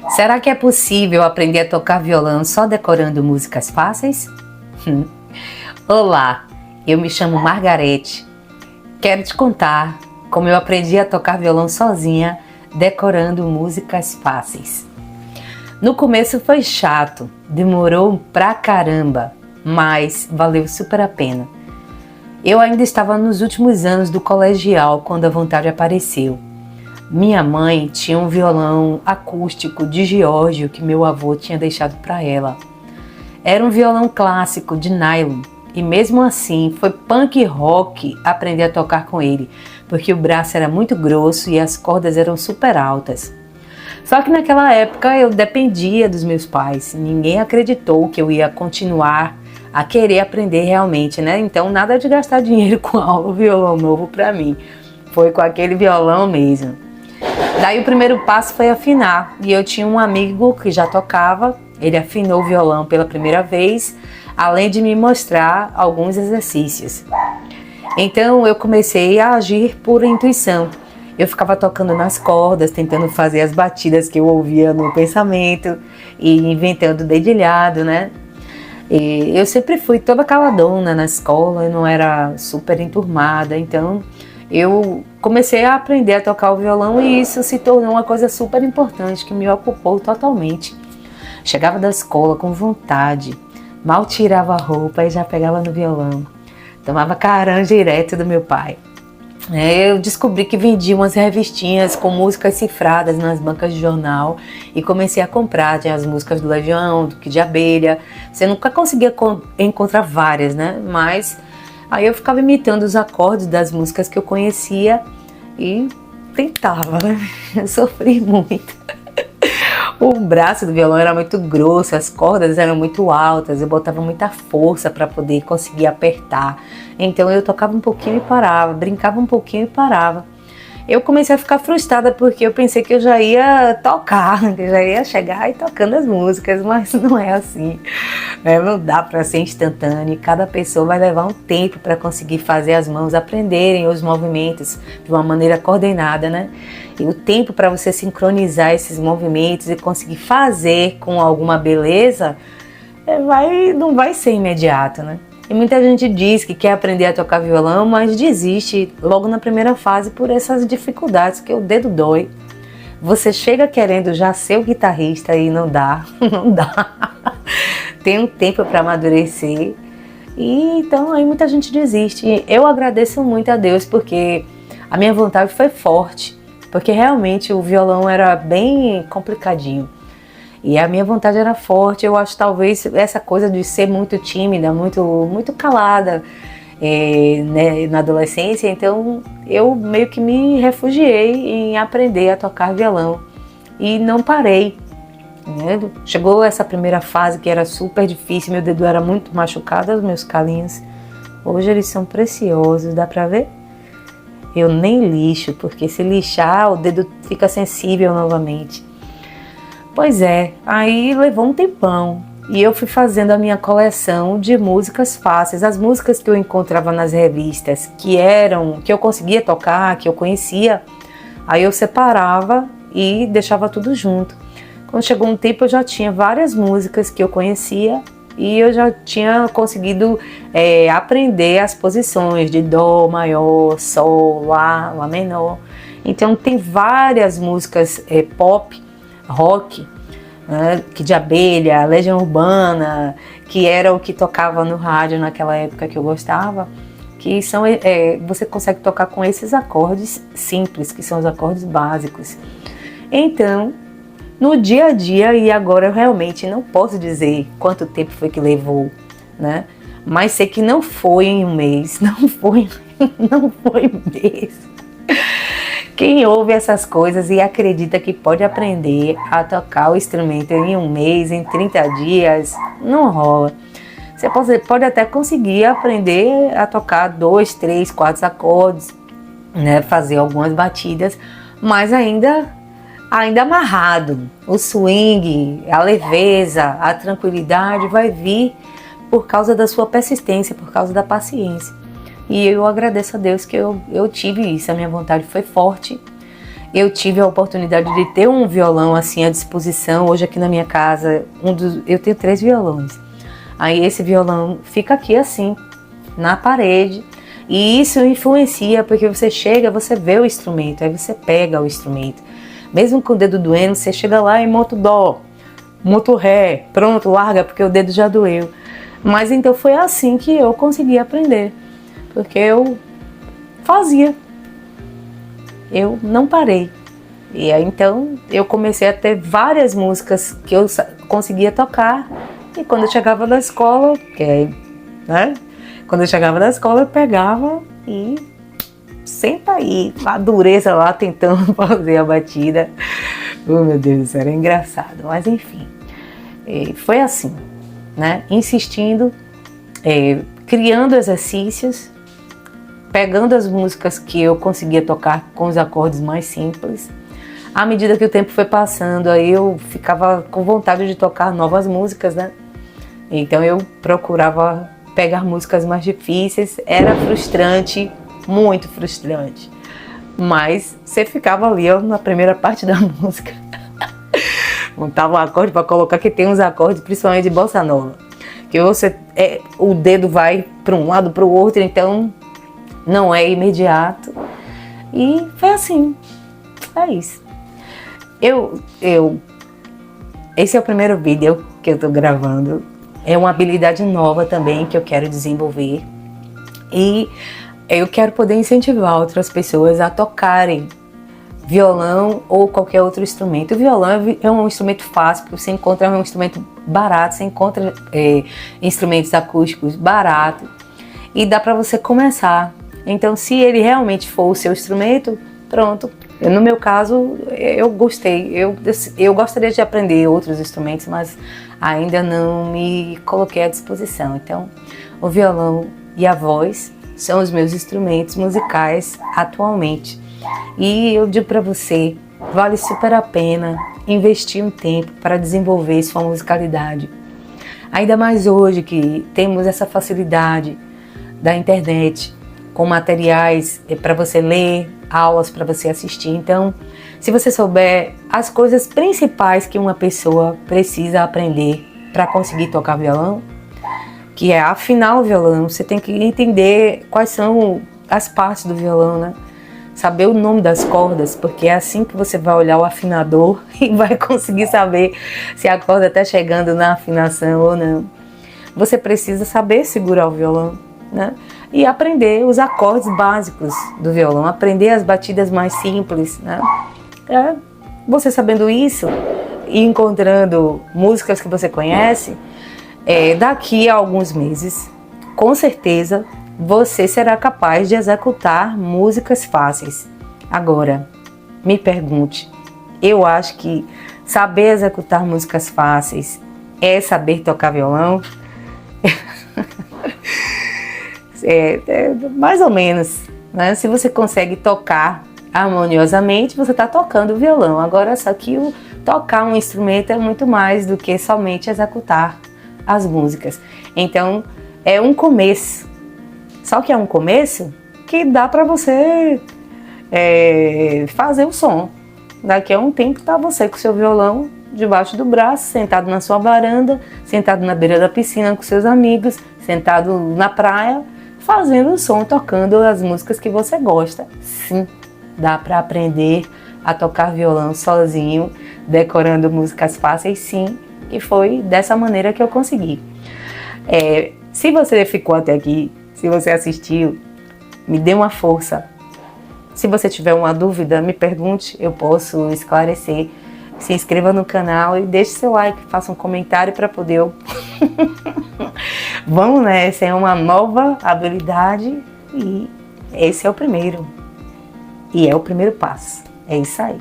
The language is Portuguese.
Será que é possível aprender a tocar violão só decorando músicas fáceis? Olá, eu me chamo Margarete. Quero te contar como eu aprendi a tocar violão sozinha, decorando músicas fáceis. No começo foi chato, demorou pra caramba, mas valeu super a pena. Eu ainda estava nos últimos anos do colegial quando a vontade apareceu. Minha mãe tinha um violão acústico de Giorgio que meu avô tinha deixado para ela. Era um violão clássico de nylon e mesmo assim foi punk rock aprender a tocar com ele, porque o braço era muito grosso e as cordas eram super altas. Só que naquela época eu dependia dos meus pais, ninguém acreditou que eu ia continuar a querer aprender realmente, né? Então nada de gastar dinheiro com aula, violão novo para mim, foi com aquele violão mesmo. Daí o primeiro passo foi afinar, e eu tinha um amigo que já tocava, ele afinou o violão pela primeira vez, além de me mostrar alguns exercícios. Então eu comecei a agir por intuição. Eu ficava tocando nas cordas, tentando fazer as batidas que eu ouvia no pensamento e inventando dedilhado, né? E eu sempre fui toda caladona na escola, eu não era super enturmada, então eu comecei a aprender a tocar o violão e isso se tornou uma coisa super importante que me ocupou totalmente. Chegava da escola com vontade, mal tirava a roupa e já pegava no violão. Tomava carão direto do meu pai. Eu descobri que vendia umas revistinhas com músicas cifradas nas bancas de jornal e comecei a comprar. Tinha as músicas do Legião, do Kid de Abelha. Você nunca conseguia encontrar várias, né? Mas aí eu ficava imitando os acordes das músicas que eu conhecia e tentava, né? Eu sofri muito. O braço do violão era muito grosso, as cordas eram muito altas, eu botava muita força para poder conseguir apertar. Então eu tocava um pouquinho e parava, brincava um pouquinho e parava. Eu comecei a ficar frustrada porque eu pensei que eu já ia tocar, que eu já ia chegar e tocando as músicas, mas não é assim. Não dá para ser instantâneo e cada pessoa vai levar um tempo para conseguir fazer as mãos aprenderem os movimentos de uma maneira coordenada, né? E o tempo para você sincronizar esses movimentos e conseguir fazer com alguma beleza não vai ser imediato, né? E muita gente diz que quer aprender a tocar violão, mas desiste logo na primeira fase por essas dificuldades, que o dedo dói. Você chega querendo já ser o guitarrista e não dá, não dá. Tem um tempo para amadurecer. E então aí muita gente desiste. E eu agradeço muito a Deus porque a minha vontade foi forte, porque realmente o violão era bem complicadinho. E a minha vontade era forte. Eu acho talvez essa coisa de ser muito tímida, muito calada né, na adolescência. Então eu meio que me refugiei em aprender a tocar violão e não parei. Né? Chegou essa primeira fase que era super difícil, meu dedo era muito machucado, os meus calinhos. Hoje eles são preciosos, dá pra ver? Eu nem lixo, porque se lixar o dedo fica sensível novamente. Pois é, aí levou um tempão e eu fui fazendo a minha coleção de músicas fáceis, as músicas que eu encontrava nas revistas, que eu conseguia tocar, que eu conhecia, aí eu separava e deixava tudo junto. Quando chegou um tempo eu já tinha várias músicas que eu conhecia e eu já tinha conseguido aprender as posições de Dó maior, Sol, Lá menor. Então tem várias músicas pop, rock, Kid de Abelha, Legião Urbana, que era o que tocava no rádio naquela época que eu gostava, que são, você consegue tocar com esses acordes simples, que são os acordes básicos. Então, no dia a dia, e agora eu realmente não posso dizer quanto tempo foi que levou, né? Mas sei que não foi em um mês, não foi mesmo. Quem ouve essas coisas e acredita que pode aprender a tocar o instrumento em um mês, em 30 dias, não rola. Você pode até conseguir aprender a tocar 2, 3, 4 acordes, né? Fazer algumas batidas, mas ainda amarrado. O swing, a leveza, a tranquilidade vai vir por causa da sua persistência, por causa da paciência. E eu agradeço a Deus que eu tive isso, a minha vontade foi forte eu tive a oportunidade de ter um violão assim à disposição. Hoje aqui na minha casa, eu tenho 3 violões. Aí esse violão fica aqui assim, na parede. E isso influencia, porque você chega, você vê o instrumento, aí você pega o instrumento. Mesmo com o dedo doendo, você chega lá e monta o dó, monta o ré, pronto, larga, porque o dedo já doeu. Mas então foi assim que eu consegui aprender, porque eu fazia, eu não parei. E aí então eu comecei a ter várias músicas que eu conseguia tocar, e quando eu chegava da escola, quando eu chegava da escola eu pegava e senta aí, com a dureza lá tentando fazer a batida. Oh meu Deus, era engraçado, mas enfim, foi assim, né? Insistindo, criando exercícios, pegando as músicas que eu conseguia tocar com os acordes mais simples. À medida que o tempo foi passando, aí eu ficava com vontade de tocar novas músicas, né? Então eu procurava pegar músicas mais difíceis. Era frustrante, muito frustrante, mas você ficava ali na primeira parte da música. Montava um acorde para colocar, que tem uns acordes, principalmente de bossa nova, que o dedo vai para um lado, para o outro, então não é imediato. E foi assim, é isso. Esse é o primeiro vídeo que eu tô gravando. É uma habilidade nova também que eu quero desenvolver. E eu quero poder incentivar outras pessoas a tocarem violão ou qualquer outro instrumento. O violão é um instrumento fácil, porque você encontra um instrumento barato, você encontra instrumentos acústicos baratos e dá para você começar. Então, se ele realmente for o seu instrumento, pronto. No meu caso, eu gostei. Eu gostaria de aprender outros instrumentos, mas ainda não me coloquei à disposição. Então, o violão e a voz são os meus instrumentos musicais atualmente. E eu digo para você, vale super a pena investir um tempo para desenvolver sua musicalidade. Ainda mais hoje que temos essa facilidade da internet, com materiais para você ler, aulas para você assistir. Então, se você souber as coisas principais que uma pessoa precisa aprender para conseguir tocar violão, que é afinar o violão, você tem que entender quais são as partes do violão, né? Saber o nome das cordas, porque é assim que você vai olhar o afinador e vai conseguir saber se a corda está chegando na afinação ou não. Você precisa saber segurar o violão, né? E aprender os acordes básicos do violão, aprender as batidas mais simples, né? Você sabendo isso e encontrando músicas que você conhece, daqui a alguns meses, com certeza, você será capaz de executar músicas fáceis. Agora, me pergunte, eu acho que saber executar músicas fáceis é saber tocar violão? Mais ou menos, né? Se você consegue tocar harmoniosamente, você está tocando o violão. Agora, só que tocar um instrumento é muito mais do que somente executar as músicas. Então, é um começo. Só que é um começo que dá para você fazer o som. Daqui a um tempo tá você com seu violão debaixo do braço, sentado na sua varanda, sentado na beira da piscina com seus amigos, sentado na praia, fazendo o som, tocando as músicas que você gosta. Sim, dá para aprender a tocar violão sozinho, decorando músicas fáceis, sim, e foi dessa maneira que eu consegui. Se você ficou até aqui, se você assistiu, me dê uma força. Se você tiver uma dúvida, me pergunte, eu posso esclarecer. Se inscreva no canal e deixe seu like, faça um comentário para poder Vamos nessa, é uma nova habilidade e esse é o primeiro. E é o primeiro passo. É isso aí.